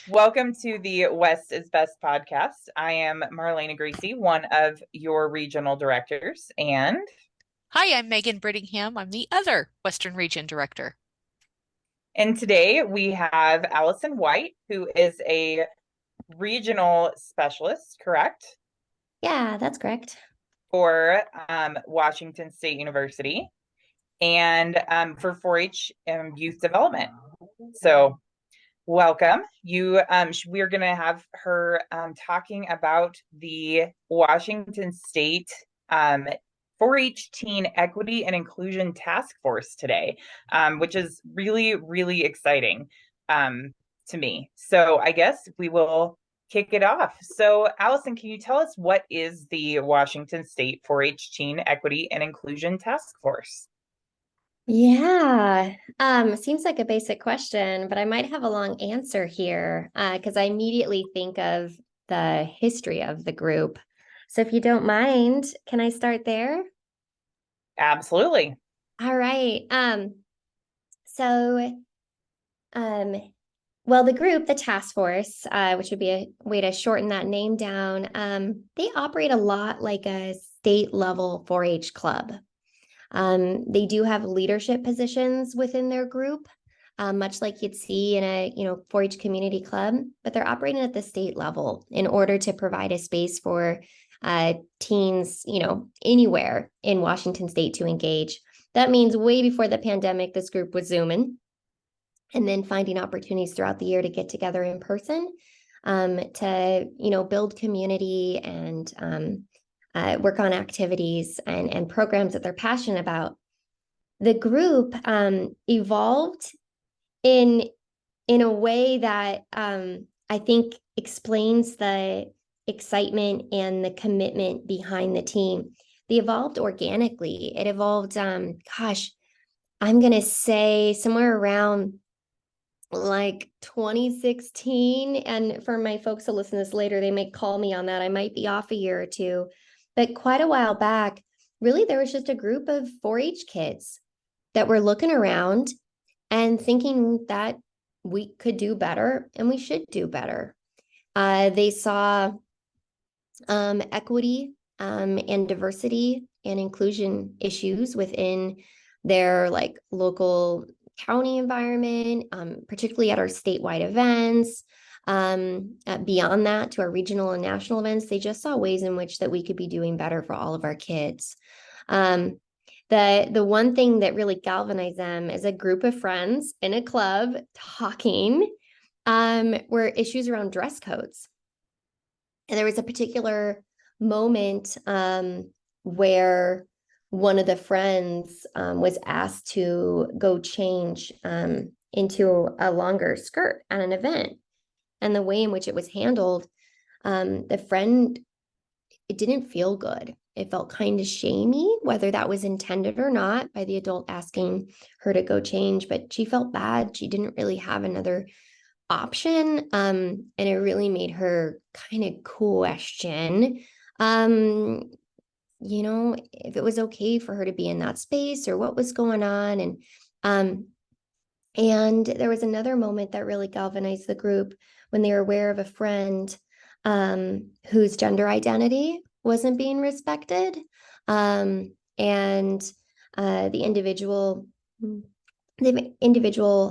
Welcome to the West is Best podcast. I am Marlena Greasy, one of your regional directors, Hi, I'm Megan Brittingham. I'm the other Western Region Director. and today we have Alison White, who is a regional specialist, correct, Yeah, that's correct. for Washington State University and for 4-H youth development. So welcome. We're going to have her talking about the Washington State 4-H Teen Equity and Inclusion Task Force today, which is really, really exciting to me. So I guess we will kick it off. So Alison, can you tell us what is the Washington State 4-H Teen Equity and Inclusion Task Force? Yeah, seems like a basic question, but I might have a long answer here because I immediately think of the history of the group. So if you don't mind, can I start there? Absolutely. All right. So um, well, the group, the task force, which would be a way to shorten that name down, they operate a lot like a state level 4-H club. They do have leadership positions within their group, much like you'd see in a 4-H community club, but they're operating at the state level in order to provide a space for teens, anywhere in Washington State to engage. That means way before the pandemic, this group was Zooming, and then finding opportunities throughout the year to get together in person, to build community and work on activities and programs that they're passionate about. The group evolved in a way that I think explains the excitement and the commitment behind the team. They evolved organically. It evolved, I'm going to say somewhere around like 2016. And for my folks to listen to this later, they may call me on that. I might be off a year or two. But quite a while back, really, there was just a group of 4-H kids that were looking around and thinking that we could do better and we should do better. They saw equity and diversity and inclusion issues within their local county environment, particularly at our statewide events. Beyond that, to our regional and national events, they just saw ways in which that we could be doing better for all of our kids. The one thing that really galvanized them is a group of friends in a club talking were issues around dress codes. And there was a particular moment where one of the friends was asked to go change into a longer skirt at an event. And the way in which it was handled, the friend, it didn't feel good. It felt kind of shamey, whether that was intended or not by the adult asking her to go change, but she felt bad. She didn't really have another option. And it really made her kind of question, if it was okay for her to be in that space or what was going on. And there was another moment that really galvanized the group when they were aware of a friend whose gender identity wasn't being respected. And the individual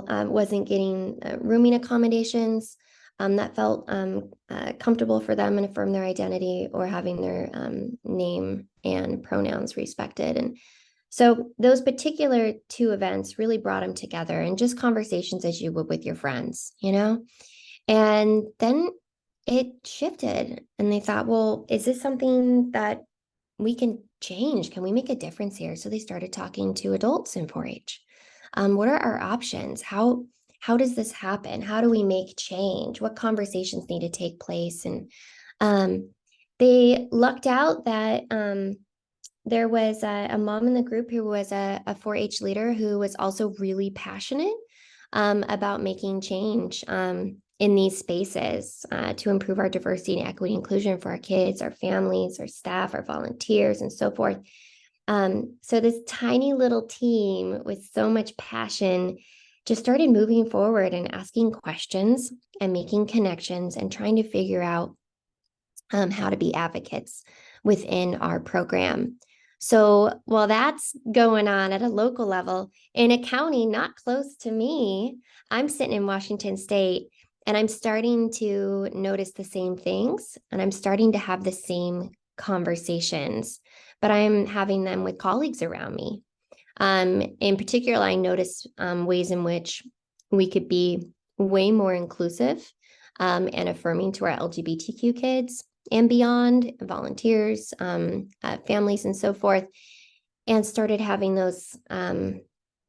wasn't getting rooming accommodations that felt comfortable for them and affirm their identity or having their name and pronouns respected. And so those particular two events really brought them together, and just conversations as you would with your friends, and then it shifted and they thought, well, is this something that we can change? Can we make a difference here? So they started talking to adults in 4-H. What are our options? How does this happen? How do we make change? What conversations need to take place? And they lucked out that there was a mom in the group who was a 4-H leader who was also really passionate about making change in these spaces to improve our diversity and equity inclusion for our kids, our families, our staff, our volunteers, and so forth. So this tiny little team with so much passion just started moving forward and asking questions and making connections and trying to figure out how to be advocates within our program. So while that's going on at a local level, in a county not close to me, I'm sitting in Washington State and I'm starting to notice the same things and I'm starting to have the same conversations, but I'm having them with colleagues around me. In particular, I notice ways in which we could be way more inclusive and affirming to our LGBTQ kids and beyond, volunteers, families, and so forth, and started having those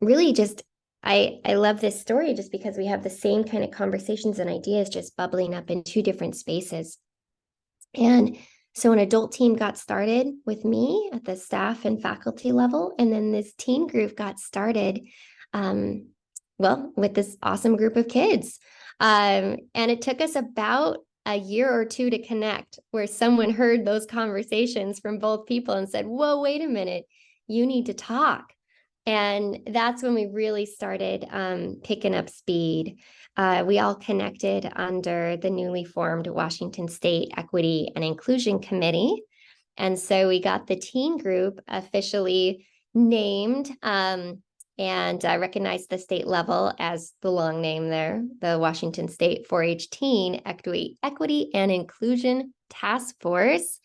really just, I love this story just because we have the same kind of conversations and ideas just bubbling up in two different spaces. And so an adult team got started with me at the staff and faculty level, and then this teen group got started, with this awesome group of kids. And it took us about a year or two to connect, where someone heard those conversations from both people and said, whoa, wait a minute, you need to talk. And that's when we really started picking up speed. We all connected under the newly formed Washington State Equity and Inclusion Committee. And so we got the teen group officially named and recognized the state level as the long name there, the Washington State 4-H Teen Equity and Inclusion Task Force.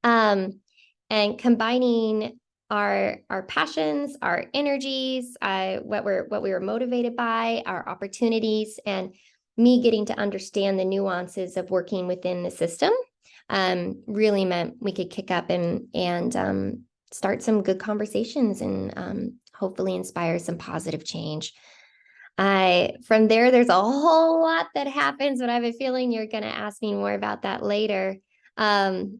And combining our passions, our energies, what we were motivated by, our opportunities, and me getting to understand the nuances of working within the system really meant we could kick up and start some good conversations and hopefully inspire some positive change. From there, there's a whole lot that happens, but I have a feeling you're going to ask me more about that later. So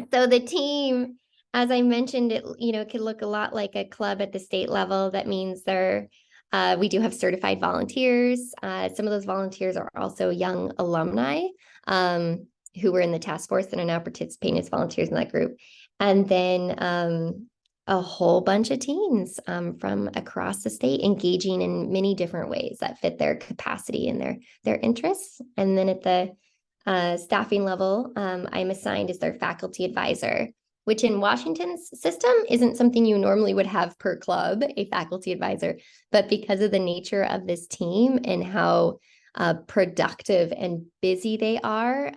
the team, as I mentioned, it could look a lot like a club at the state level. That means we do have certified volunteers. Some of those volunteers are also young alumni who were in the task force and are now participating as volunteers in that group. And then a whole bunch of teens from across the state engaging in many different ways that fit their capacity and their interests. And then at the staffing level, I'm assigned as their faculty advisor, which in Washington's system isn't something you normally would have per club, a faculty advisor. But because of the nature of this team and how productive and busy they are,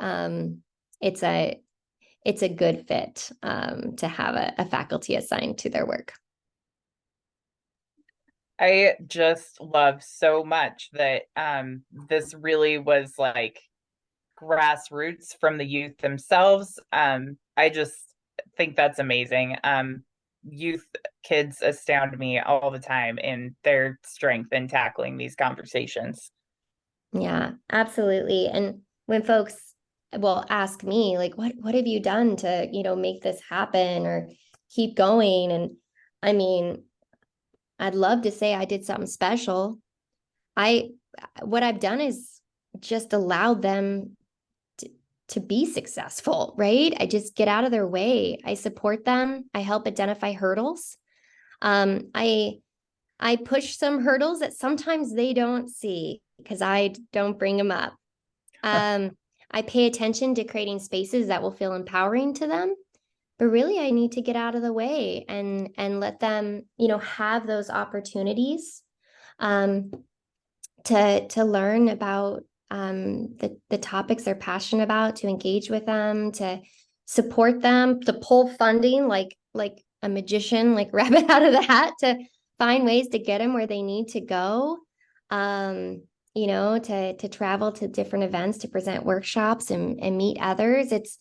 it's a good fit to have a faculty assigned to their work. I just love so much that this really was like grassroots from the youth themselves. I just think that's amazing. Youth kids astound me all the time in their strength in tackling these conversations. Yeah, absolutely. And when folks will ask me, like, what have you done to, make this happen or keep going? And I mean, I'd love to say I did something special. What I've done is just allowed them to be successful, right? I just get out of their way. I support them. I help identify hurdles. I push some hurdles that sometimes they don't see because I don't bring them up. I pay attention to creating spaces that will feel empowering to them, but really I need to get out of the way and let them, have those opportunities to learn about the topics they're passionate about, to engage with them, to support them, to pull funding like a magician, like rabbit out of the hat, to find ways to get them where they need to go, to travel to different events, to present workshops and meet others. It's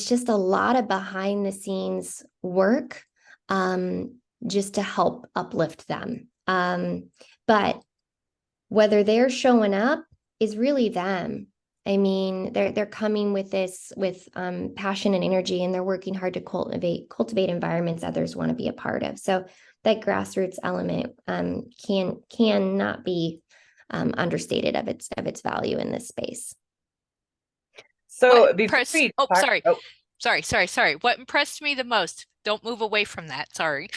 just a lot of behind the scenes work just to help uplift them. But whether they're showing up is really them. I mean, they're coming with passion and energy, and they're working hard to cultivate environments others want to be a part of. So that grassroots element cannot be understated of its value in this space. So sorry. What impressed me the most, don't move away from that, sorry.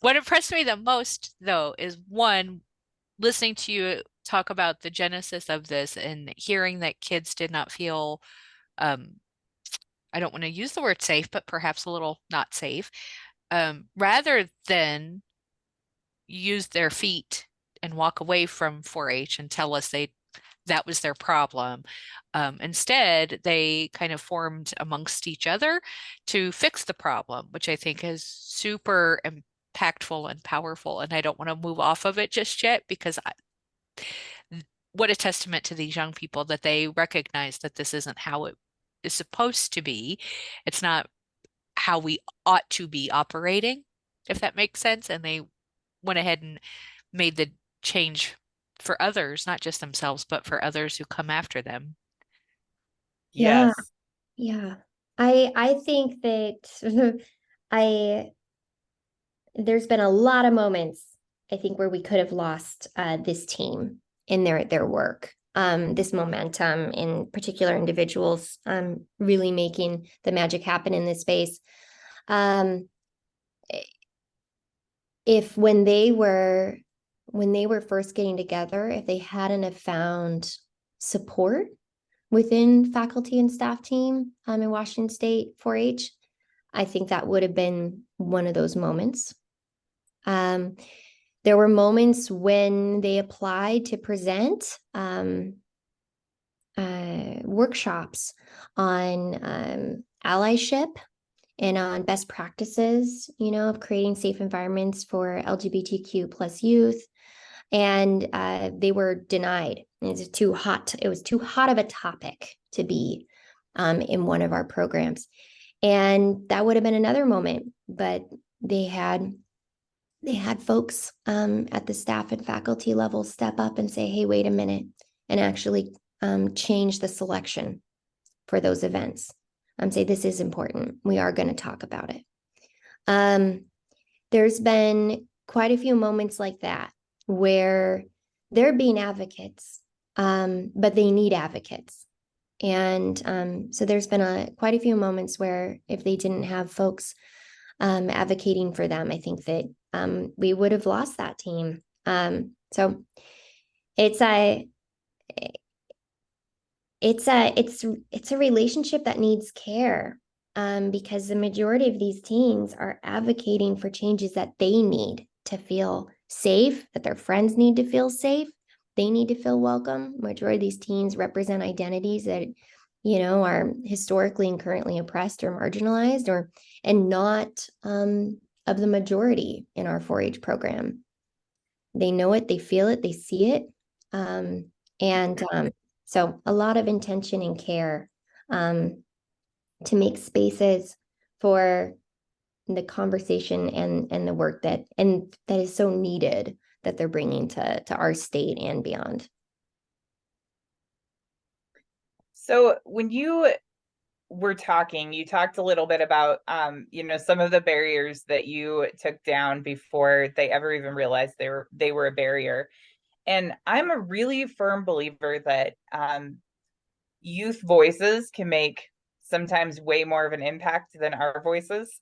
What impressed me the most, though, is one, listening to you talk about the genesis of this and hearing that kids did not feel, um, I don't want to use the word safe, but perhaps a little not safe, rather than use their feet and walk away from 4-H and tell us that was their problem. Instead, they kind of formed amongst each other to fix the problem, which I think is super impactful and powerful. And I don't want to move off of it just yet because what a testament to these young people that they recognize that this isn't how it is supposed to be. It's not how we ought to be operating, if that makes sense. And they went ahead and made the change for others, not just themselves, but for others who come after them. Yeah, Yes. yeah. I think that I there's been a lot of moments, I think, where we could have lost this team in their work. This momentum in particular individuals really making the magic happen in this space. If when they were first getting together, if they hadn't have found support within faculty and staff team in Washington State 4-H, I think that would have been one of those moments. There were moments when they applied to present workshops on allyship and on best practices, of creating safe environments for LGBTQ plus youth. And they were denied. It was too hot. It was too hot of a topic to be in one of our programs. And that would have been another moment, but they had folks at the staff and faculty level step up and say, hey, wait a minute, and actually change the selection for those events. Say, this is important. We are going to talk about it. There's been quite a few moments like that where they're being advocates, but they need advocates. And so there's been quite a few moments where if they didn't have folks advocating for them, I think that we would have lost that team. So it's a relationship that needs care, because the majority of these teens are advocating for changes that they need to feel safe, that their friends need to feel safe. They need to feel welcome. Majority of these teens represent identities that, are historically and currently oppressed or marginalized, and not of the majority in our 4-H program. They know it, they feel it, they see it. So a lot of intention and care to make spaces for the conversation and the work that is so needed that they're bringing to our state and beyond. So when you were talking, you talked a little bit about, some of the barriers that you took down before they ever even realized they were a barrier. And I'm a really firm believer that youth voices can make sometimes way more of an impact than our voices.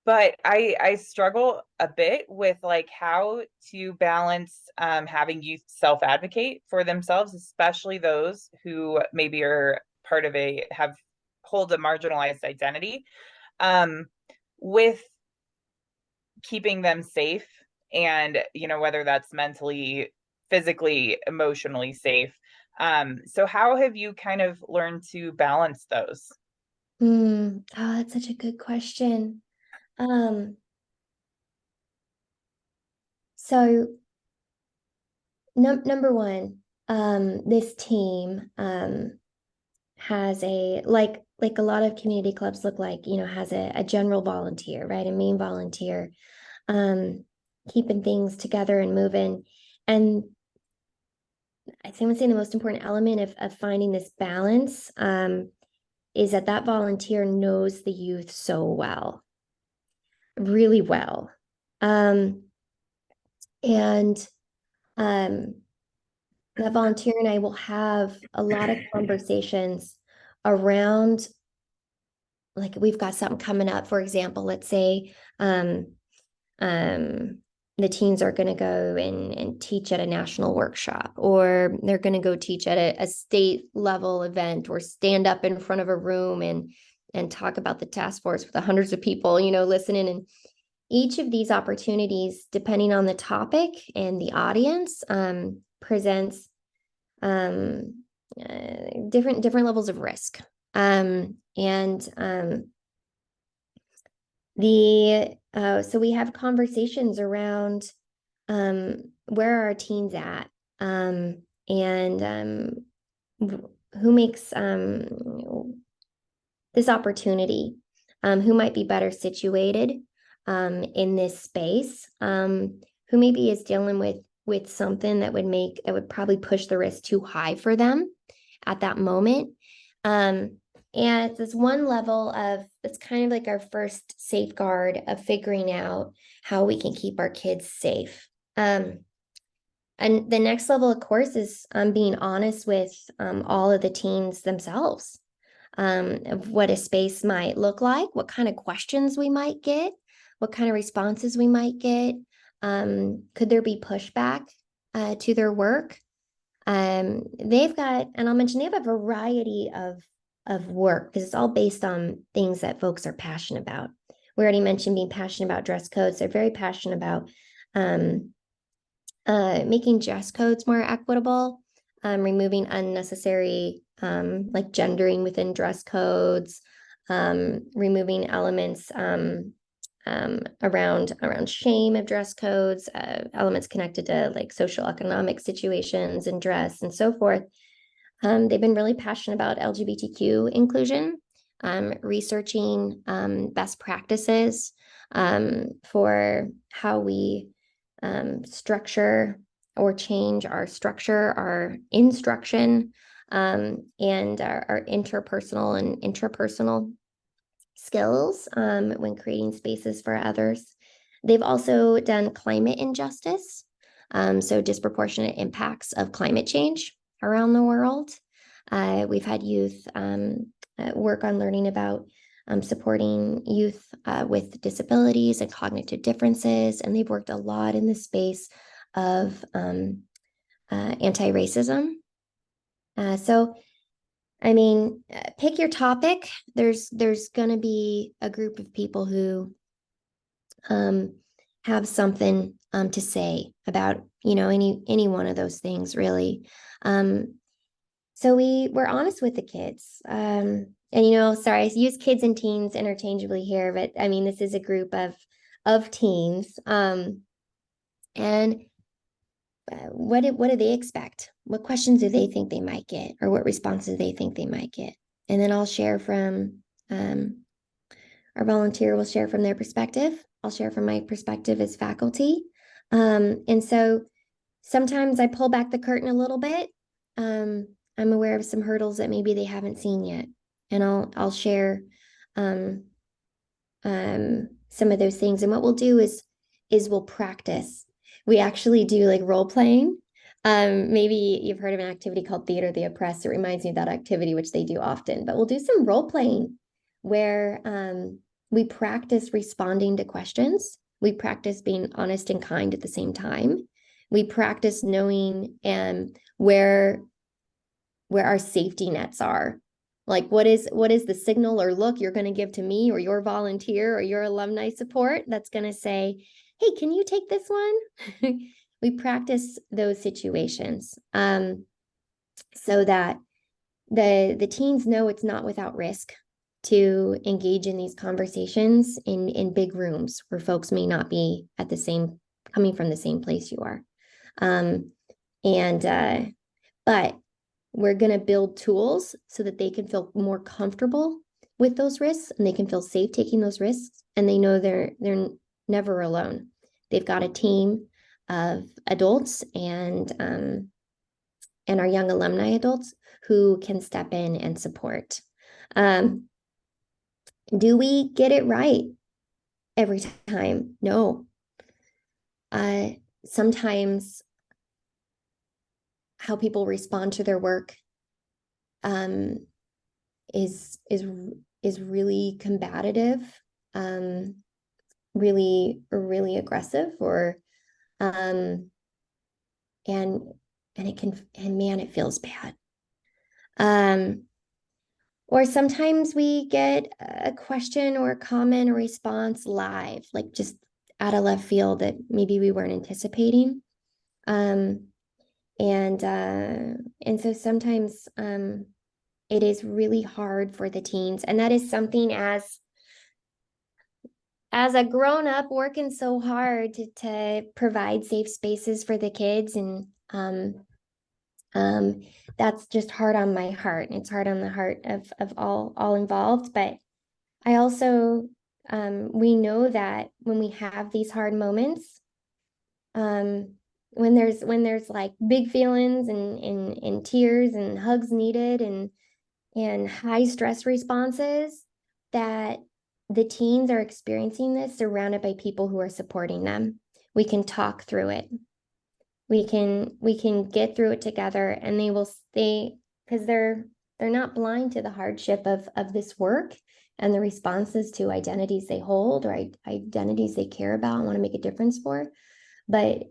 But I struggle a bit with like how to balance having youth self-advocate for themselves, especially those who maybe are part of hold a marginalized identity, with keeping them safe, and whether that's mentally, physically, emotionally safe. So how have you kind of learned to balance those? Oh, that's such a good question. So number one, this team has like a lot of community clubs look like, has a general volunteer, right? A main volunteer, keeping things together and moving. And I think I'm saying the most important element of finding this balance is that volunteer knows the youth so well, really well. And that volunteer and I will have a lot of conversations around, like, we've got something coming up, for example, let's say, the teens are going to go and teach at a national workshop, or they're going to go teach at a state level event, or stand up in front of a room and talk about the task force with hundreds of people, listening. And each of these opportunities, depending on the topic and the audience, presents different levels of risk. So we have conversations around where are our teens at, and who makes this opportunity, who might be better situated in this space, who maybe is dealing with something that would probably push the risk too high for them at that moment. And it's this one level of, it's kind of like our first safeguard of figuring out how we can keep our kids safe. And the next level, of course, is being honest with all of the teens themselves, of what a space might look like, what kind of questions we might get, what kind of responses we might get. Could there be pushback to their work? They've got, and I'll mention, they have a variety of work, because it's all based on things that folks are passionate about. We already mentioned being passionate about dress codes. They're very passionate about making dress codes more equitable, removing unnecessary like gendering within dress codes, removing elements around shame of dress codes, elements connected to like social economic situations and dress and so forth. They've been really passionate about LGBTQ inclusion, researching best practices for how we structure or change our structure, our instruction, and our interpersonal and intrapersonal skills when creating spaces for others. They've also done climate injustice, so disproportionate impacts of climate change around the world. We've had youth work on learning about supporting youth with disabilities and cognitive differences, and they've worked a lot in the space of anti-racism. So, I mean, pick your topic. There's going to be a group of people who have something to say about, any one of those things, really. So we're honest with the kids. And, sorry, I use kids and teens interchangeably here, but I mean, this is a group of teens. And what do they expect? What questions do they think they might get, or what responses they think they might get? And then I'll share from, our volunteer will share from their perspective. I'll share from my perspective as faculty. And so sometimes I pull back the curtain a little bit. I'm aware of some hurdles that maybe they haven't seen yet, and I'll share some of those things. And what we'll do is we'll practice. We actually do like role playing. Maybe you've heard of an activity called Theater of the Oppressed. It reminds me of that activity, which they do often. But we'll do some role playing where we practice responding to questions. We practice being honest and kind at the same time. We practice knowing where our safety nets are. Like, what is the signal or look you're going to give to me or your volunteer or your alumni support that's going to say, hey, can you take this one? We practice those situations so that the teens know it's not without risk to engage in these conversations in big rooms where folks may not be coming from the same place you are. But we're going to build tools so that they can feel more comfortable with those risks, and they can feel safe taking those risks, and they know they're never alone. They've got a team of adults and our young alumni adults who can step in and support. Do we get it right every time? No. Sometimes how people respond to their work is really combative, really aggressive, or Um, and man, it feels bad. Or sometimes we get a question or a comment or response live, like just out of left field that maybe we weren't anticipating. And so sometimes it is really hard for the teens. And that is something as a grown up working so hard to provide safe spaces for the kids, and that's just hard on my heart, and it's hard on the heart of all involved. But I also we know that when we have these hard moments, when there's like big feelings and tears and hugs needed and high stress responses, that the teens are experiencing this surrounded by people who are supporting them. We can talk through it. We can get through it together, and they will stay, because they're not blind to the hardship of this work and the responses to identities they hold or identities they care about and want to make a difference for. But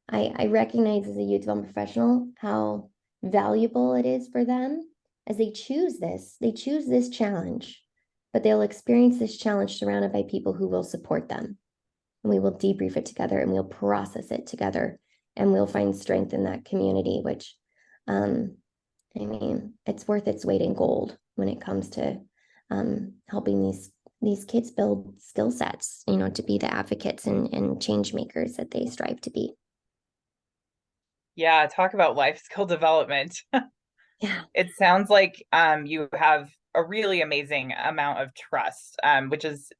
I recognize as a youth development professional how valuable it is for them as they choose this challenge, but they'll experience this challenge surrounded by people who will support them. And we will debrief it together, and we'll process it together, and we'll find strength in that community, which, it's worth its weight in gold when it comes to helping these kids build skill sets, to be the advocates and change makers that they strive to be. Yeah, talk about life skill development. Yeah. It sounds like you have a really amazing amount of trust, which is,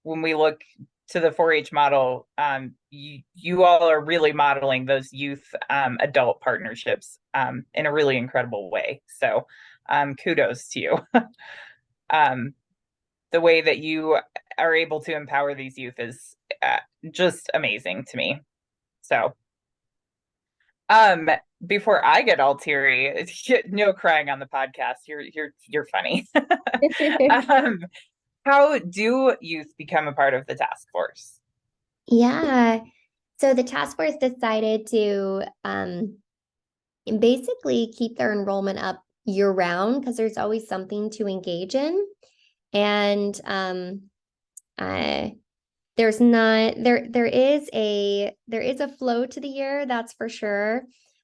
when we look to the 4-H model, you all are really modeling those youth adult partnerships in a really incredible way. So kudos to you. The way that you are able to empower these youth is just amazing to me. So before I get all teary, no crying on the podcast. You're funny. How do youth become a part of the task force? Yeah. So the task force decided to basically keep their enrollment up year round, because there's always something to engage in. And there's not there is a flow to the year, that's for sure,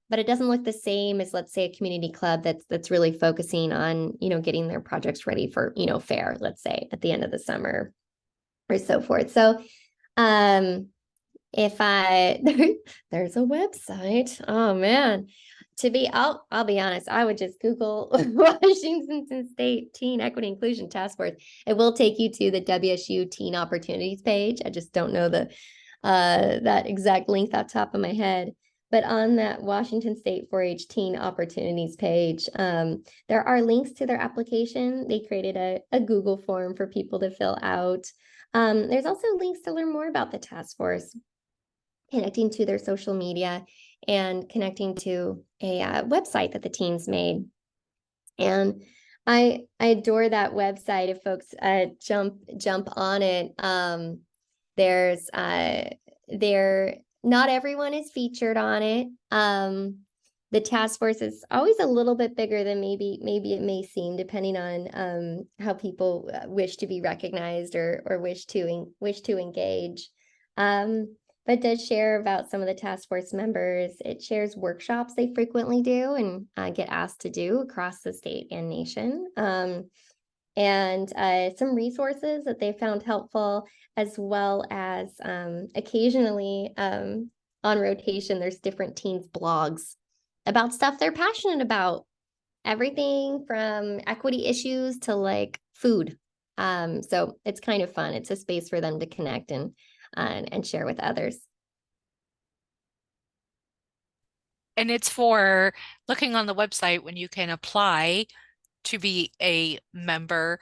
but it doesn't look the same as, let's say, a community club that's really focusing on getting their projects ready for fair, let's say, at the end of the summer or so forth. So if there's a website, oh man, I'll be honest, I would just Google Washington State Teen Equity Inclusion Task Force. It will take you to the WSU Teen Opportunities page. I just don't know that exact link off the top of my head. But on that Washington State 4-H Teen Opportunities page, there are links to their application. They created a Google form for people to fill out. There's also links to learn more about the task force, connecting to their social media, and connecting to a website that the teens made. And I adore that website. If folks jump on it, not everyone is featured on it. The task force is always a little bit bigger than maybe it may seem, depending on how people wish to be recognized or wish to engage. But does share about some of the task force members. It shares workshops they frequently do and get asked to do across the state and nation. And some resources that they found helpful, as well as occasionally on rotation, there's different teens blogs about stuff they're passionate about. Everything from equity issues to like food. So it's kind of fun. It's a space for them to connect and share with others. And it's for looking on the website when you can apply to be a member.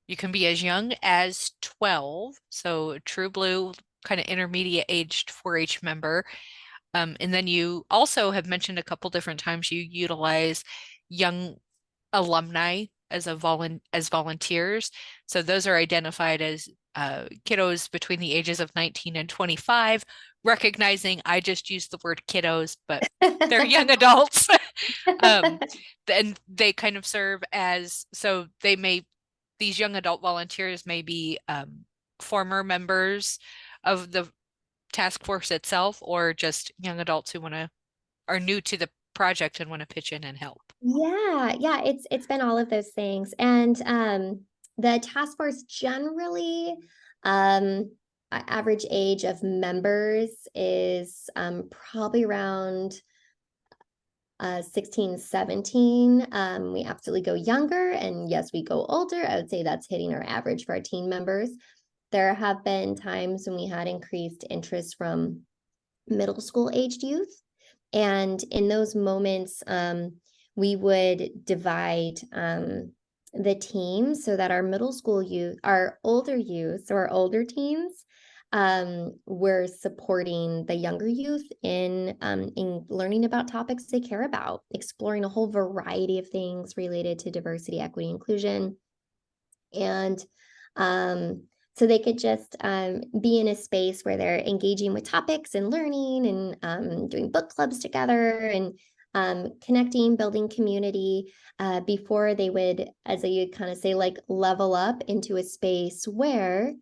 You can be as young as 12, so true blue, kind of intermediate aged 4-H member. And then you also have mentioned a couple different times you utilize young alumni as volunteers. So those are identified as kiddos between the ages of 19 and 25 recognizing I just used the word kiddos, but they're young adults. And they kind of serve as, so these young adult volunteers may be former members of the task force itself, or just young adults who are new to the project and want to pitch in and help. Yeah, it's been all of those things. And the task force generally, average age of members is probably around 16, 17. We absolutely go younger, and yes, we go older. I would say that's hitting our average for our teen members. There have been times when we had increased interest from middle school aged youth. And in those moments, we would divide the teams so that our middle school youth, our older youth, or our older teens, were supporting the younger youth in learning about topics they care about, exploring a whole variety of things related to diversity, equity, inclusion. And so they could just be in a space where they're engaging with topics and learning and doing book clubs together and connecting, building community before they would, as I kind of say, like level up into a space where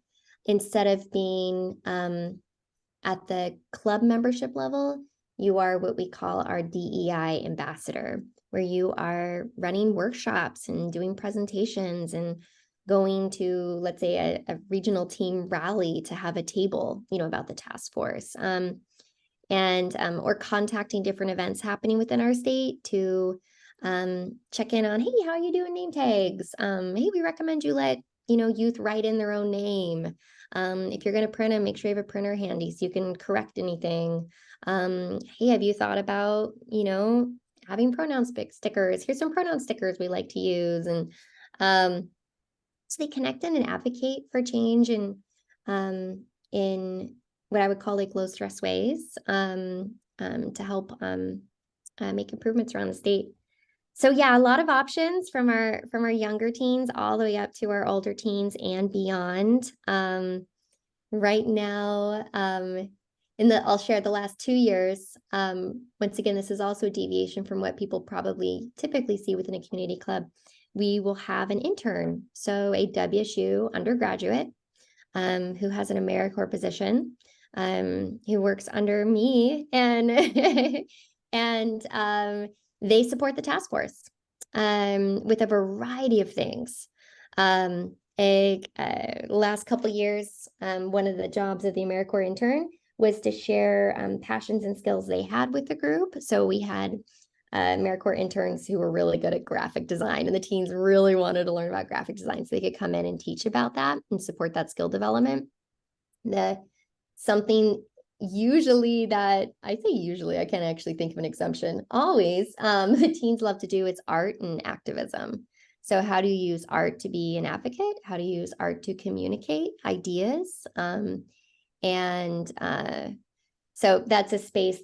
instead of being at the club membership level, you are what we call our DEI ambassador, where you are running workshops and doing presentations and going to, let's say, a regional team rally to have a table, about the task force, or contacting different events happening within our state to check in on, hey, how are you doing name tags? Hey, we recommend you let youth write in their own name. If you're going to print them, make sure you have a printer handy so you can correct anything. Hey, have you thought about having pronoun stickers? Here's some pronoun stickers we like to use. And so they connect in and advocate for change and in what I would call like low stress ways to help make improvements around the state. So yeah, a lot of options from our younger teens all the way up to our older teens and beyond. Right now, I'll share the last 2 years. Once again, this is also a deviation from what people probably typically see within a community club. We will have an intern, so a WSU undergraduate who has an AmeriCorps position, who works under me, and and they support the task force with a variety of things. Last couple of years, one of the jobs of the AmeriCorps intern was to share passions and skills they had with the group. So we had AmeriCorps interns who were really good at graphic design, and the teens really wanted to learn about graphic design, so they could come in and teach about that and support that skill development. Something usually that I say usually, I can't actually think of an exemption, always the teens love to do is art and activism. So how do you use art to be an advocate? How do you use art to communicate ideas? So that's a space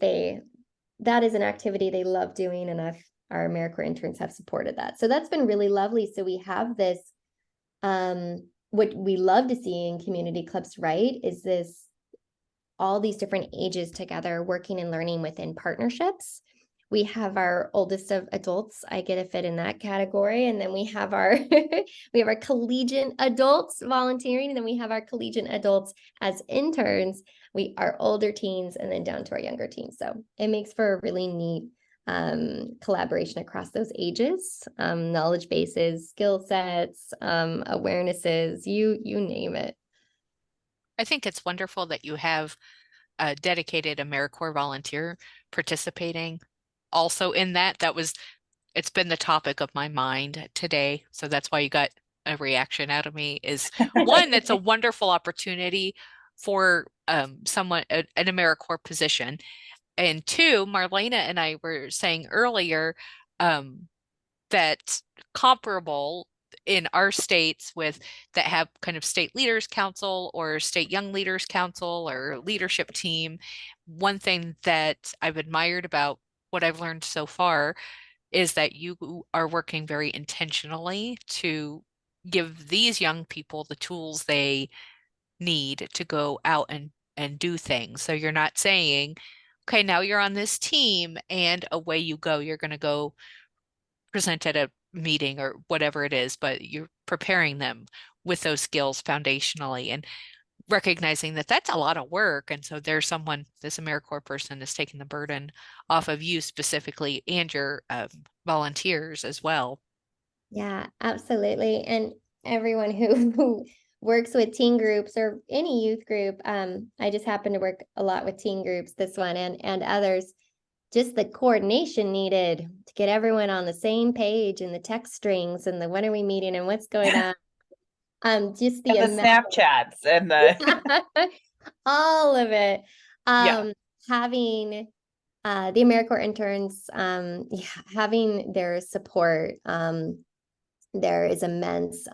that is an activity they love doing, and our AmeriCorps interns have supported that. So that's been really lovely. So we have this, what we love to see in community clubs, right, is this all these different ages together working and learning within partnerships. We have our oldest of adults, I get a fit in that category, and then we have our we have our collegiate adults volunteering, and then we have our collegiate adults as interns. We are older teens, and then down to our younger teens. So it makes for a really neat collaboration across those ages, knowledge bases, skill sets, awarenesses, you name it. I think it's wonderful that you have a dedicated AmeriCorps volunteer participating also in that. It's been the topic of my mind today. So that's why you got a reaction out of me is one, it's a wonderful opportunity for someone, an AmeriCorps position. And two, Marlena and I were saying earlier that comparable in our states that have kind of state leaders council or state young leaders council or leadership team, one thing that I've admired about what I've learned so far is that you are working very intentionally to give these young people the tools they need to go out and and do things. So you're not saying, okay, now you're on this team and away you go. You're going to go present at a meeting or whatever it is, but you're preparing them with those skills foundationally and recognizing that that's a lot of work. And so there's someone, this AmeriCorps person is taking the burden off of you specifically and your volunteers as well. Yeah, absolutely. And everyone who works with teen groups or any youth group, I just happen to work a lot with teen groups, this one and others, just the coordination needed to get everyone on the same page and the text strings and the when are we meeting and what's going on. Just the and the Snapchats and the all of it. Yeah. Having the AmeriCorps interns, having their support, there is immense.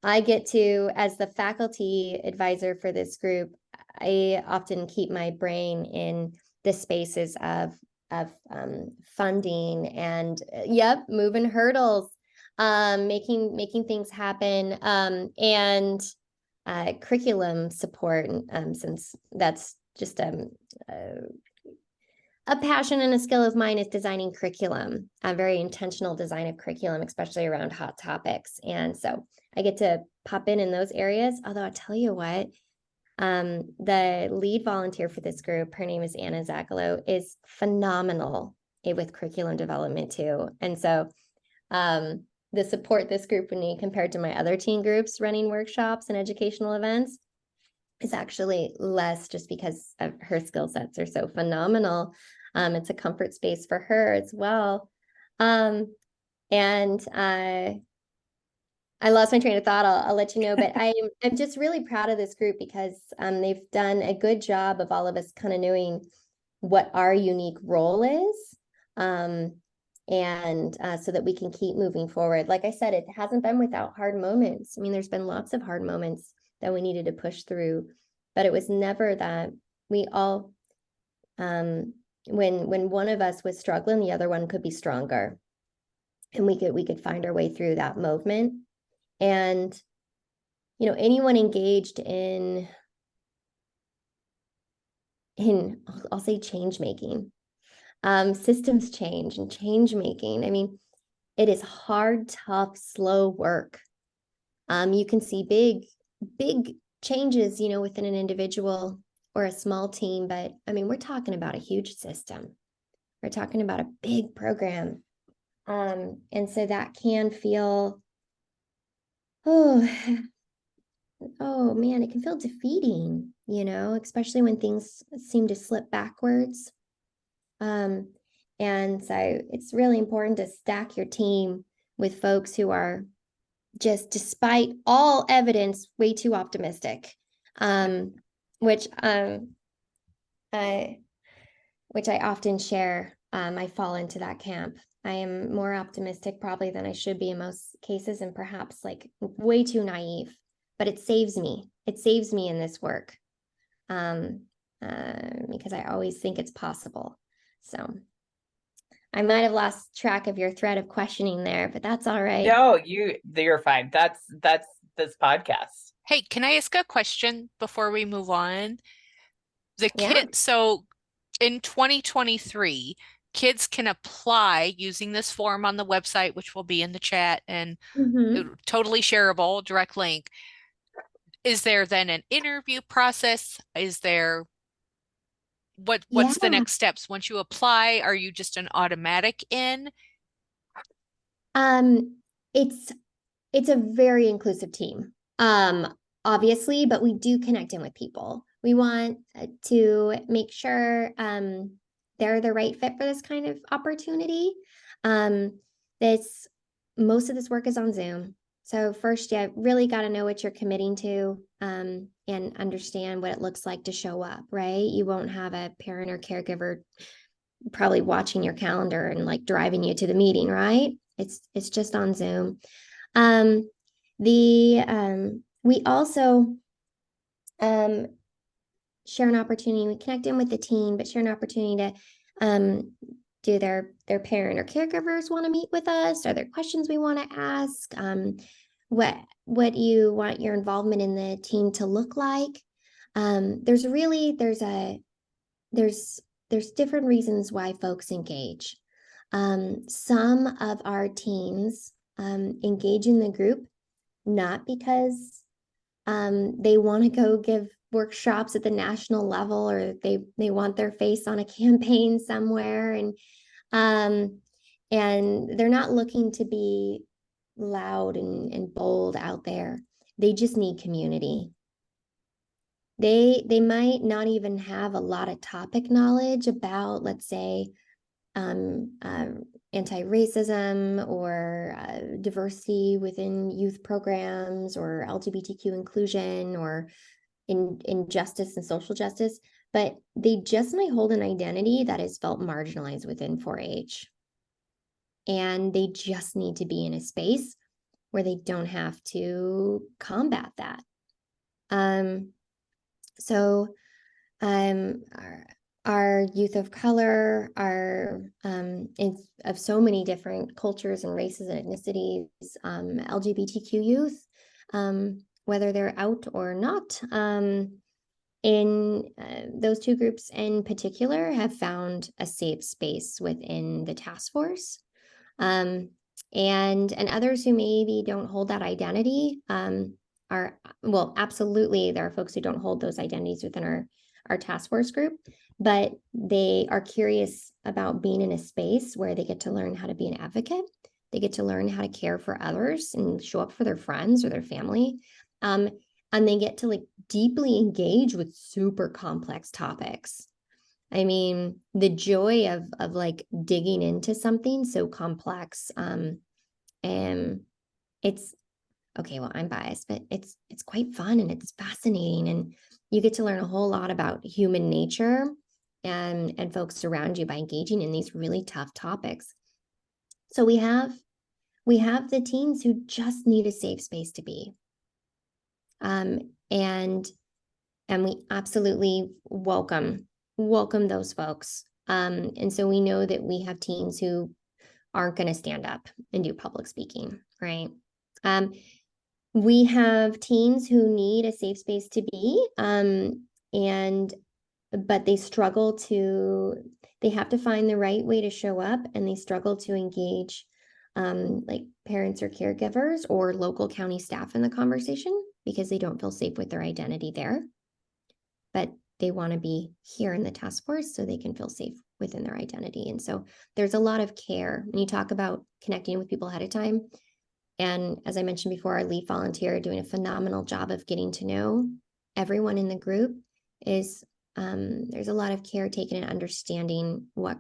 I get to, as the faculty advisor for this group, I often keep my brain in the spaces of funding and moving hurdles, making things happen, and curriculum support, since that's just a passion and a skill of mine is designing curriculum, a very intentional design of curriculum, especially around hot topics. And so I get to pop in those areas. Although I tell you what, the lead volunteer for this group, her name is Anna Zaccalo, is phenomenal with curriculum development too. And so the support this group would need compared to my other teen groups running workshops and educational events is actually less, just because of her skill sets are so phenomenal. It's a comfort space for her as well. And I lost my train of thought. I'll let you know, but I'm just really proud of this group because they've done a good job of all of us kind of knowing what our unique role is. And so that we can keep moving forward. Like I said, it hasn't been without hard moments. I mean, there's been lots of hard moments that we needed to push through, but it was never that we all, when one of us was struggling, the other one could be stronger, and we could find our way through that movement. And anyone engaged in I'll say change making, systems change and change making. I mean, it is hard, tough, slow work. You can see big changes, within an individual or a small team, but I mean, we're talking about a huge system. We're talking about a big program. And so that can feel, oh man, it can feel defeating, especially when things seem to slip backwards. And so it's really important to stack your team with folks who are just, despite all evidence, way too optimistic, which I often share. I fall into that camp. I am more optimistic probably than I should be in most cases, and perhaps like way too naive, but it saves me. It saves me in this work, because I always think it's possible. So I might have lost track of your thread of questioning there, but that's all right. No, you're fine. That's this podcast. Hey, can I ask a question before we move on? Yeah. So in 2023, kids can apply using this form on the website, which will be in the chat and totally shareable, direct link. Is there then an interview process? What's the next steps? Once you apply, are you just an automatic in? It's a very inclusive team, obviously, but we do connect in with people. We want to make sure they're the right fit for this kind of opportunity. Most of this work is on Zoom. So first, you really got to know what you're committing to, and understand what it looks like to show up, right? You won't have a parent or caregiver probably watching your calendar and like driving you to the meeting, right? It's just on Zoom. We also share an opportunity. We connect in with the team, but share an opportunity to do their parent or caregivers want to meet with us? Are there questions we want to ask? What you want your involvement in the team to look like? There's different reasons why folks engage. Some of our teens engage in the group not because they want to go give workshops at the national level, or they want their face on a campaign somewhere, and they're not looking to be loud and bold out there. They just need community. They might not even have a lot of topic knowledge about, let's say, anti-racism or diversity within youth programs, or LGBTQ inclusion, or in justice and social justice, but they just might hold an identity that is felt marginalized within 4-H. And they just need to be in a space where they don't have to combat that. So our youth of color are of so many different cultures and races and ethnicities, LGBTQ youth, whether they're out or not, in those two groups in particular have found a safe space within the task force. And others who maybe don't hold that identity are, well, absolutely, there are folks who don't hold those identities within our task force group, but they are curious about being in a space where they get to learn how to be an advocate. They get to learn how to care for others and show up for their friends or their family. And they get to like deeply engage with super complex topics. I mean, the joy of like digging into something so complex, and it's okay, well, I'm biased, but it's quite fun and it's fascinating, and you get to learn a whole lot about human nature and folks around you by engaging in these really tough topics. So we have the teens who just need a safe space to be. And we absolutely welcome those folks. And so we know that we have teens who aren't going to stand up and do public speaking, right? We have teens who need a safe space to be, but they have to find the right way to show up, and they struggle to engage like parents or caregivers or local county staff in the conversation because they don't feel safe with their identity there. But they want to be here in the task force so they can feel safe within their identity. And so there's a lot of care when you talk about connecting with people ahead of time. And as I mentioned before, our lead volunteer doing a phenomenal job of getting to know everyone in the group. There's a lot of care taken in understanding what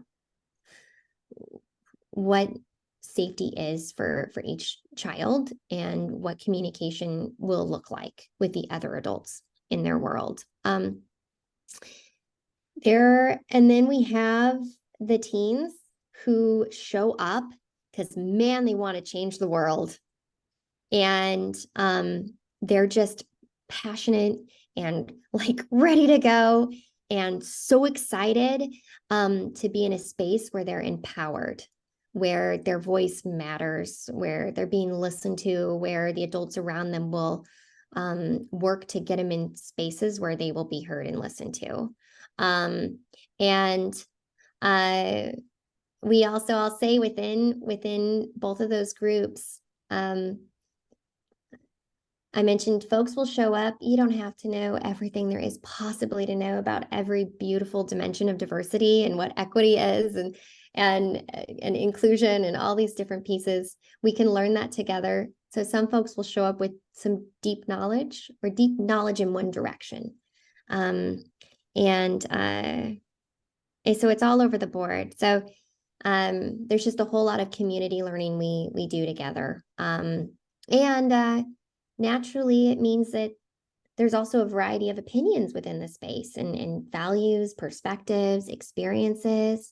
safety is for each child and what communication will look like with the other adults in their world. And then we have the teens who show up because, man, they want to change the world. And they're just passionate and like ready to go and so excited to be in a space where they're empowered, where their voice matters, where they're being listened to, where the adults around them will work to get them in spaces where they will be heard and listened to. We also, I'll say within both of those groups, I mentioned folks will show up. You don't have to know everything there is possibly to know about every beautiful dimension of diversity and what equity is and inclusion and all these different pieces. We can learn that together. So some folks will show up with some deep knowledge in one direction. And so it's all over the board. So there's just a whole lot of community learning we do together. Naturally, it means that there's also a variety of opinions within the space and values, perspectives, experiences.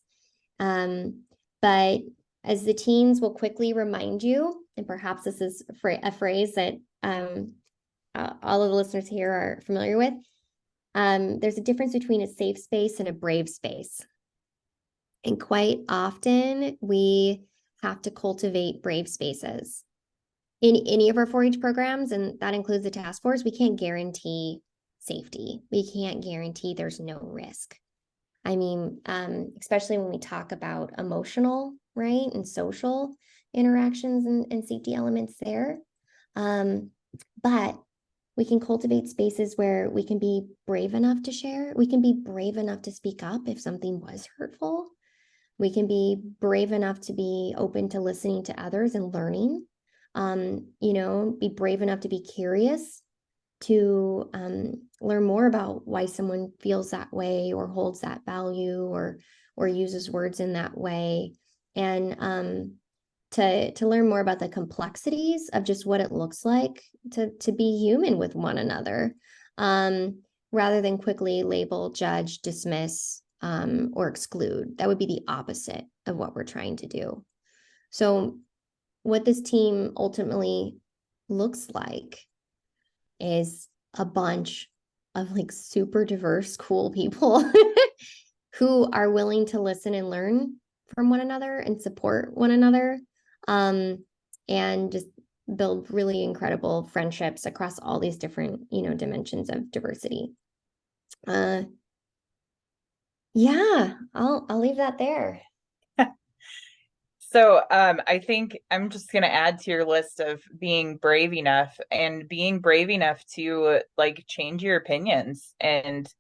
But as the teens will quickly remind you, and perhaps this is a phrase that all of the listeners here are familiar with, there's a difference between a safe space and a brave space. And quite often, we have to cultivate brave spaces. In any of our 4-H programs, and that includes the task force, we can't guarantee safety. We can't guarantee there's no risk. I mean, especially when we talk about emotional, right, and social interactions and safety elements there. But we can cultivate spaces where we can be brave enough to share. We can be brave enough to speak up if something was hurtful. We can be brave enough to be open to listening to others and learning. Be brave enough to be curious, to learn more about why someone feels that way or holds that value or uses words in that way, and to learn more about the complexities of just what it looks like to be human with one another, rather than quickly label, judge, dismiss, or exclude. That would be the opposite of what we're trying to do. So what this team ultimately looks like is a bunch of like super diverse, cool people who are willing to listen and learn from one another and support one another, and just build really incredible friendships across all these different, dimensions of diversity. Yeah, I'll leave that there. So I think I'm just going to add to your list of being brave enough to like change your opinions and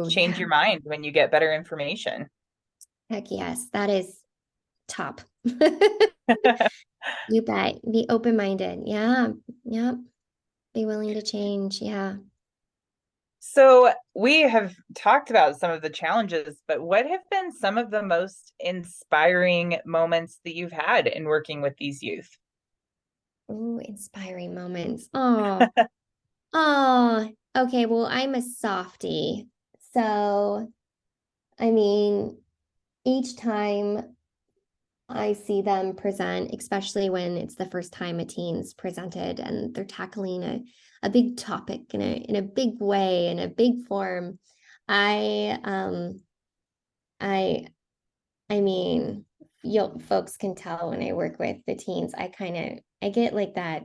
change your mind when you get better information. Heck yes, that is top. You bet. Be open-minded. Yeah. Yep. Be willing to change. Yeah. So we have talked about some of the challenges, but what have been some of the most inspiring moments that you've had in working with these youth? Ooh, inspiring moments. Oh, oh, okay. Well, I'm a softie. So, I mean, each time I see them present, especially when it's the first time a teen's presented and they're tackling a big topic in a big way, in a big form. I mean, folks can tell when I work with the teens, I get like that,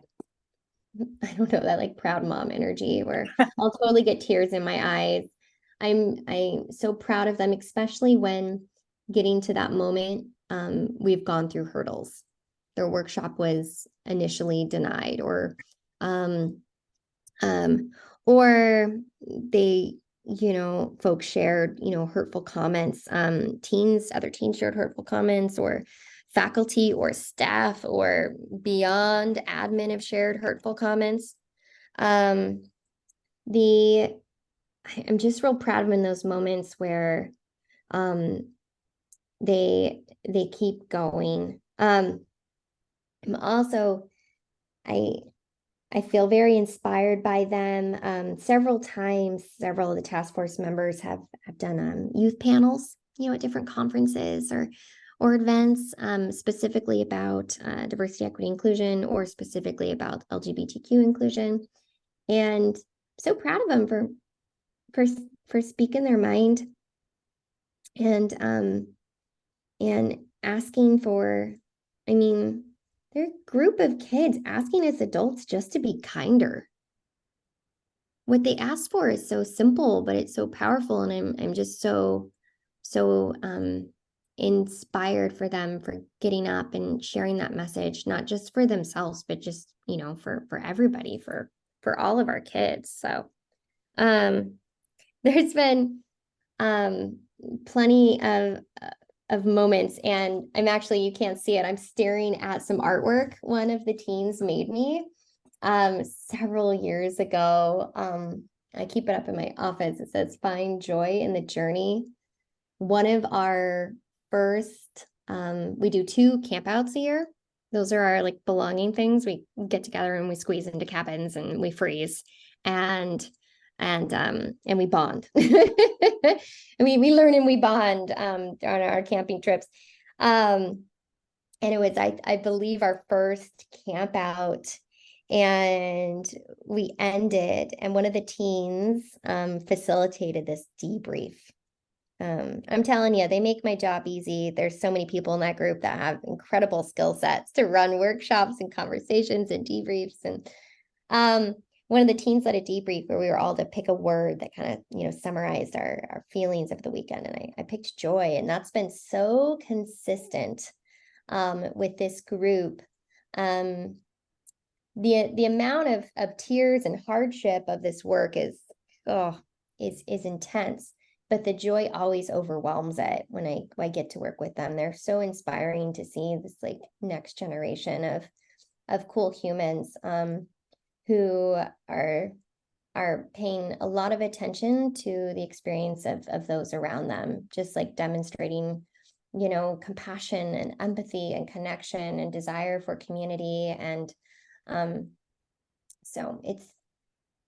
I don't know, that like proud mom energy where I'll totally get tears in my eyes. I'm so proud of them, especially when getting to that moment, we've gone through hurdles. Their workshop was initially denied, or they, folks shared, hurtful comments. Other teens shared hurtful comments, or faculty or staff or beyond admin have shared hurtful comments. I'm just real proud of them in those moments where they keep going. I'm also, I feel very inspired by them. Several times, several of the task force members have done youth panels, at different conferences or events, specifically about diversity, equity, inclusion, or specifically about LGBTQ inclusion. And so proud of them for speaking their mind and asking for, they're a group of kids asking as adults just to be kinder. What they ask for is so simple, but it's so powerful. And I'm just so inspired for them for getting up and sharing that message, not just for themselves, but just, for everybody, for all of our kids. So there's been plenty of moments, and you can't see it, I'm staring at some artwork one of the teens made me several years ago. I keep it up in my office. It says, "Find joy in the journey." One of our first, we do 2 campouts a year. Those are our like belonging things. We get together and we squeeze into cabins and we freeze and we bond. we learn and we bond on our camping trips. And it was, I believe, our first camp out, and we ended, and one of the teens facilitated this debrief. I'm telling you, they make my job easy. There's so many people in that group that have incredible skill sets to run workshops and conversations and debriefs. And one of the teens led a debrief where we were all to pick a word that kind of, summarized our feelings of the weekend. And I picked joy, and that's been so consistent with this group. The amount of tears and hardship of this work is intense, but the joy always overwhelms it when I get to work with them. They're so inspiring to see this like next generation of cool humans who are paying a lot of attention to the experience of those around them, just like demonstrating, compassion and empathy and connection and desire for community. And so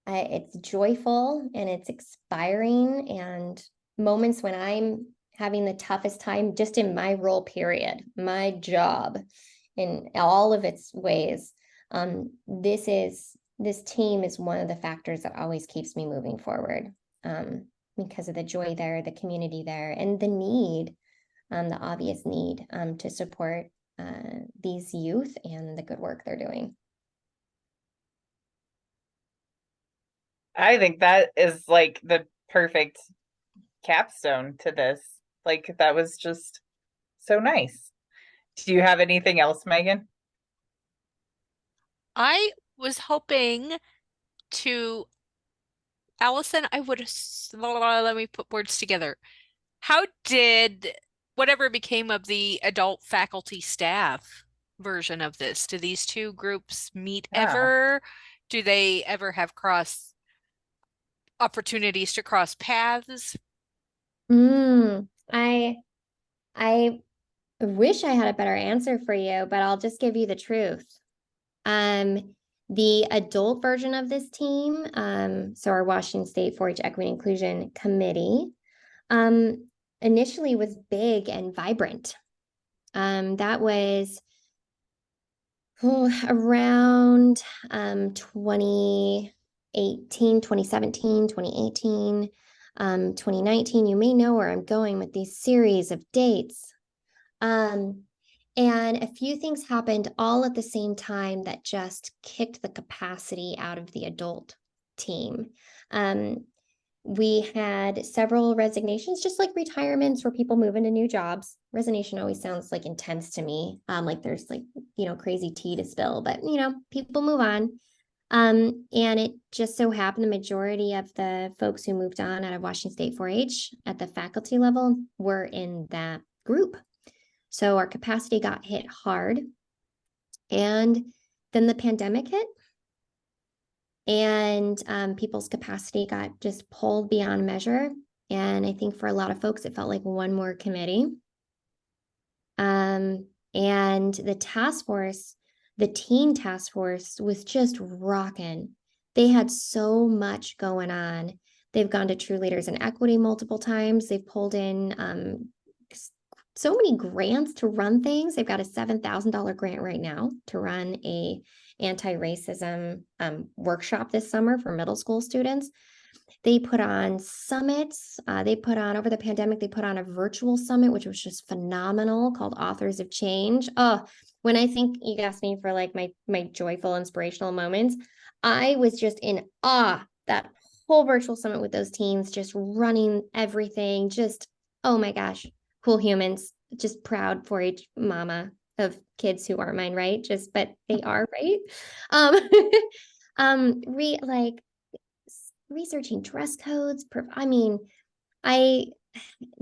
it's joyful and it's inspiring, and moments when I'm having the toughest time just in my role period, my job in all of its ways. This team is one of the factors that always keeps me moving forward, because of the joy there, the community there, and the need, the obvious need to support these youth and the good work they're doing. I think that is like the perfect capstone to this. Like, that was just so nice. Do you have anything else, Megan? I was hoping to, Allison, let me put words together. How did whatever became of the adult faculty staff version of this? Do these two groups meet Oh, ever? Do they ever have opportunities to cross paths? I wish I had a better answer for you, but I'll just give you the truth. The adult version of this team, so our Washington State 4-H Equity and Inclusion Committee, initially was big and vibrant. That was around 2018, 2017, 2018, 2019. You may know where I'm going with these series of dates. And a few things happened all at the same time that just kicked the capacity out of the adult team. We had several resignations, just like retirements where people move into new jobs. Resignation always sounds like intense to me, like there's like, crazy tea to spill, but people move on. And it just so happened the majority of the folks who moved on out of Washington State 4-H at the faculty level were in that group. So our capacity got hit hard. And then the pandemic hit. And people's capacity got just pulled beyond measure. And I think for a lot of folks, it felt like one more committee. And the task force, the teen task force, was just rocking. They had so much going on. They've gone to True Leaders in Equity multiple times. They've pulled in so many grants to run things. They've got a $7,000 grant right now to run a anti-racism workshop this summer for middle school students. They put on summits. Over the pandemic, they put on a virtual summit, which was just phenomenal, called Authors of Change. Oh, when I think you asked me for like my joyful, inspirational moments, I was just in awe. That whole virtual summit with those teens, just running everything, just, oh my gosh, cool humans, just proud 4-H mama of kids who aren't mine, right? But they are, right? Researching dress codes. The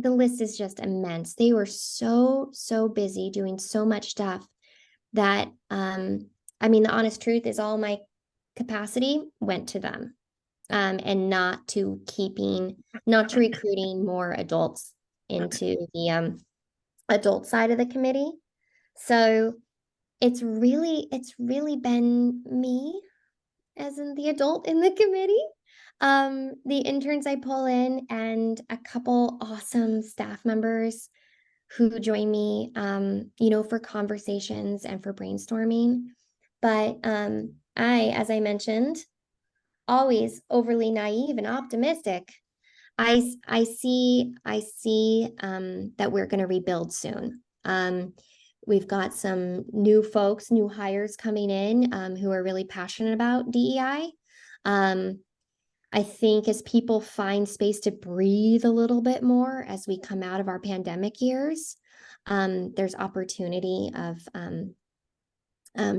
list is just immense. They were so busy doing so much stuff that, the honest truth is all my capacity went to them, and not to recruiting more adults into the adult side of the committee. So it's really been me as in the adult in the committee, the interns I pull in, and a couple awesome staff members who join me, for conversations and for brainstorming. But as I mentioned, always overly naive and optimistic. I see that we're going to rebuild soon. We've got some new folks, new hires coming in, who are really passionate about DEI. I think as people find space to breathe a little bit more as we come out of our pandemic years, there's opportunity of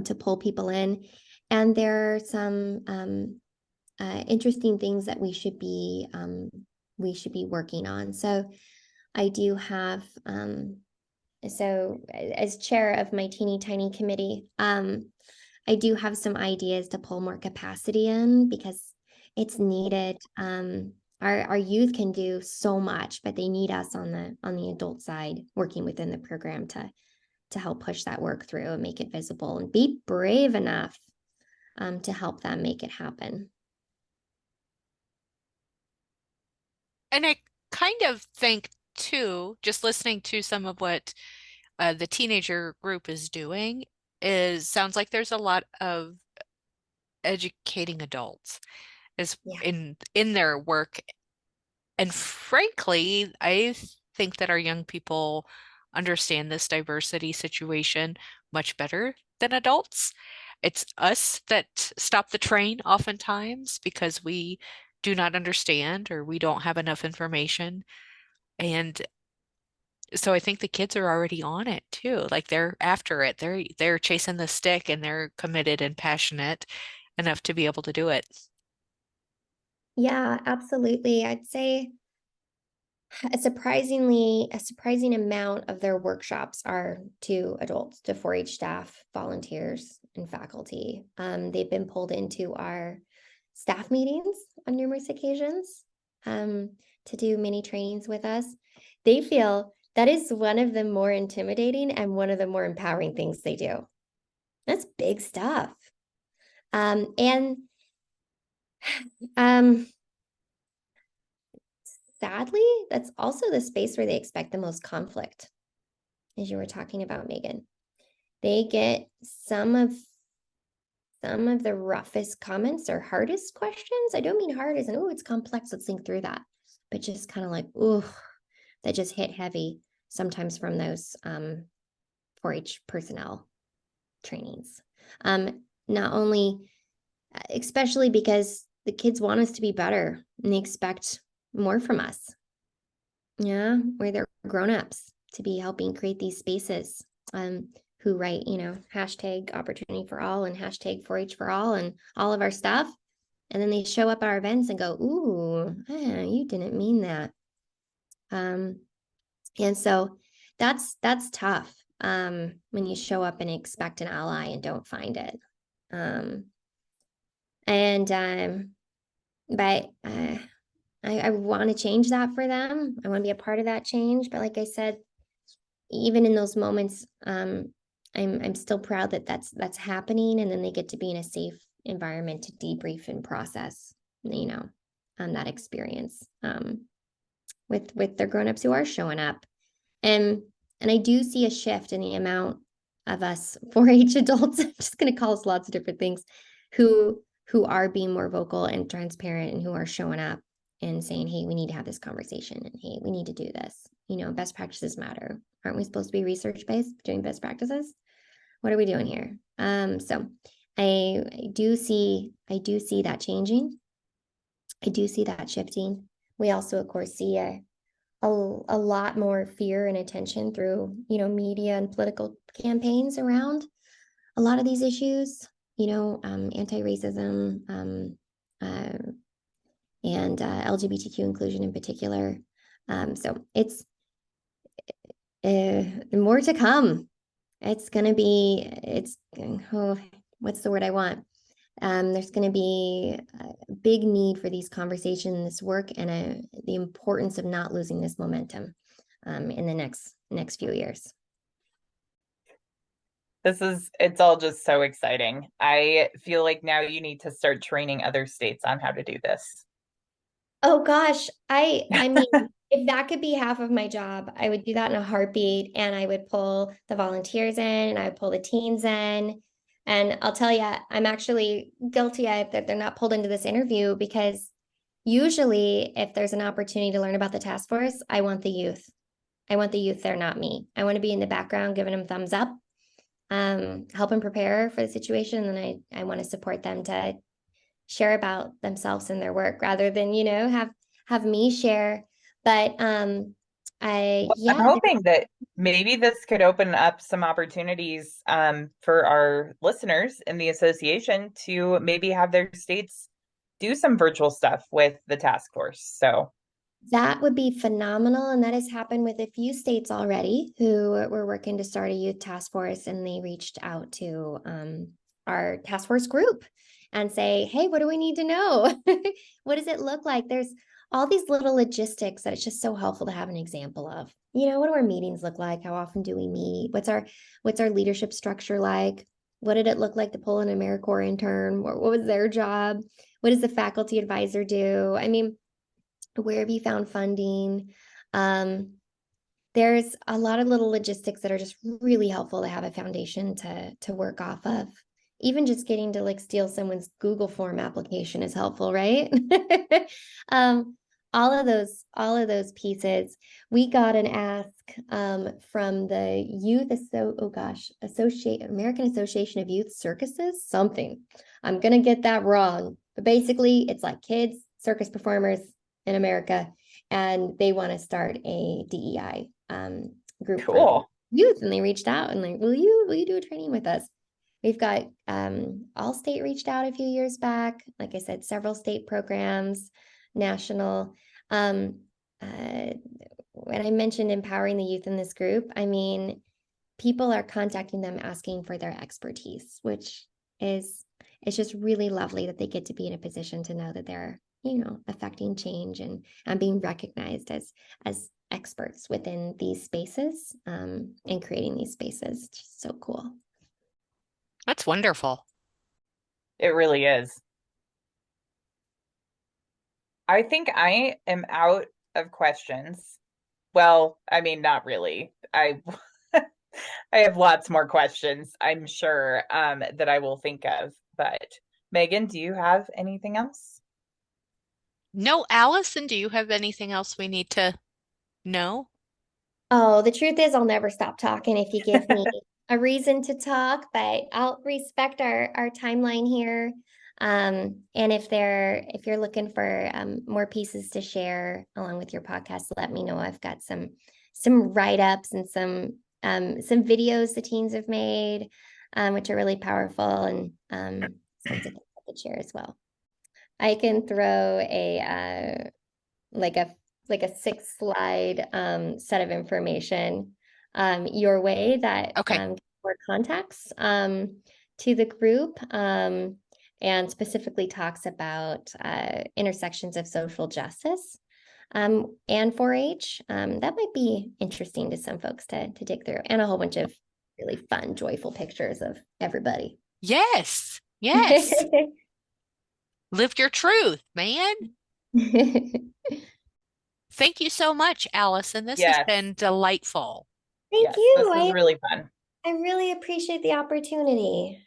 to pull people in. And there are some interesting things that we should be working on. So I do have, so as chair of my teeny tiny committee, I do have some ideas to pull more capacity in because it's needed. Our youth can do so much, but they need us on the adult side, working within the program to help push that work through and make it visible and be brave enough to help them make it happen. And I kind of think too, just listening to some of what the teenager group is doing, sounds like there's a lot of educating adults is Yeah. in their work. And frankly, I think that our young people understand this diversity situation much better than adults. It's us that stop the train oftentimes because we do not understand or we don't have enough information. And so I think the kids are already on it too. Like they're after it. They're chasing the stick and they're committed and passionate enough to be able to do it. Yeah, absolutely. I'd say a surprising amount of their workshops are to adults, to 4-H staff, volunteers, and faculty. They've been pulled into our staff meetings on numerous occasions to do mini trainings with us. They feel that is one of the more intimidating and one of the more empowering things they do. That's big stuff. And sadly, that's also the space where they expect the most conflict, as you were talking about, Megan. They get some of the roughest comments or hardest questions. I don't mean hard as in, oh, it's complex, let's think through that. But just kind of like, oh, that just hit heavy sometimes from those 4-H personnel trainings. Not only, especially because the kids want us to be better and they expect more from us. Yeah, where they're grown-ups to be helping create these spaces, who write, hashtag opportunity for all and hashtag 4-H for all and all of our stuff. And then they show up at our events and go, ooh, you didn't mean that. And so that's tough when you show up and expect an ally and don't find it. But I want to change that for them. I want to be a part of that change. But like I said, even in those moments, I'm still proud that that's happening, and then they get to be in a safe environment to debrief and process, that experience with their grown-ups who are showing up. And I do see a shift in the amount of us 4-H adults, I'm just going to call us lots of different things, who are being more vocal and transparent and who are showing up and saying, hey, we need to have this conversation, and hey, we need to do this. Best practices matter. Aren't we supposed to be research-based doing best practices? What are we doing here? So I do see that changing. I do see that shifting. We also, of course, see a lot more fear and attention through, media and political campaigns around a lot of these issues, anti-racism, and LGBTQ inclusion in particular. So it's more to come. It's going to be, what's the word I want? There's going to be a big need for these conversations, this work, and the importance of not losing this momentum in the next few years. It's all just so exciting. I feel like now you need to start training other states on how to do this. Oh gosh, I mean, if that could be half of my job, I would do that in a heartbeat, and I would pull the volunteers in, and I would pull the teens in. And I'll tell you, I'm actually guilty that they're not pulled into this interview, because usually if there's an opportunity to learn about the task force, I want the youth. I want the youth there, not me. I want to be in the background, giving them thumbs up, help them prepare for the situation. And then I want to support them to share about themselves and their work rather than, have me share. But I'm hoping that maybe this could open up some opportunities for our listeners in the association to maybe have their states do some virtual stuff with the task force. So that would be phenomenal. And that has happened with a few states already who were working to start a youth task force, and they reached out to our task force group and say, hey, what do we need to know? What does it look like? There's all these little logistics that it's just so helpful to have an example of. What do our meetings look like? How often do we meet? What's our leadership structure like? What did it look like to pull an AmeriCorps intern? What was their job? What does the faculty advisor do? I mean, where have you found funding? There's a lot of little logistics that are just really helpful to have a foundation to work off of. Even just getting to steal someone's Google form application is helpful, right? All of those pieces. We got an ask from the American Association of Youth Circuses, something. I'm gonna get that wrong, but basically it's like kids circus performers in America, and they want to start a DEI group for youth, and they reached out and will you do a training with us? We've got Allstate reached out a few years back. Like I said, several state programs, national. When I mentioned empowering the youth in this group, I mean, people are contacting them asking for their expertise, which is, it's just really lovely that they get to be in a position to know that they're affecting change and being recognized as experts within these spaces and creating these spaces. Just so cool. That's wonderful. It really is. I think I am out of questions. Well, I mean, not really. I have lots more questions, I'm sure, that I will think of. But Megan, do you have anything else? No, Allison, do you have anything else we need to know? Oh, the truth is I'll never stop talking if you give me a reason to talk, but I'll respect our timeline here. And if you're looking for more pieces to share along with your podcast, let me know. I've got some write-ups and some videos the teens have made, which are really powerful, and something I could share as well. I can throw a 6-slide set of information your way that more context to the group, and specifically talks about intersections of social justice and 4-H. That might be interesting to some folks to dig through, and a whole bunch of really fun, joyful pictures of everybody. Yes. Live your truth, man. Thank you so much, Allison. This has been delightful. Thank you. This was really fun. I really appreciate the opportunity.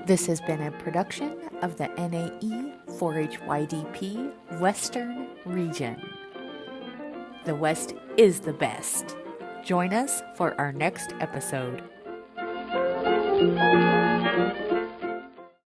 This has been a production of the NAE 4-HYDP Western Region. The West is the best. Join us for our next episode.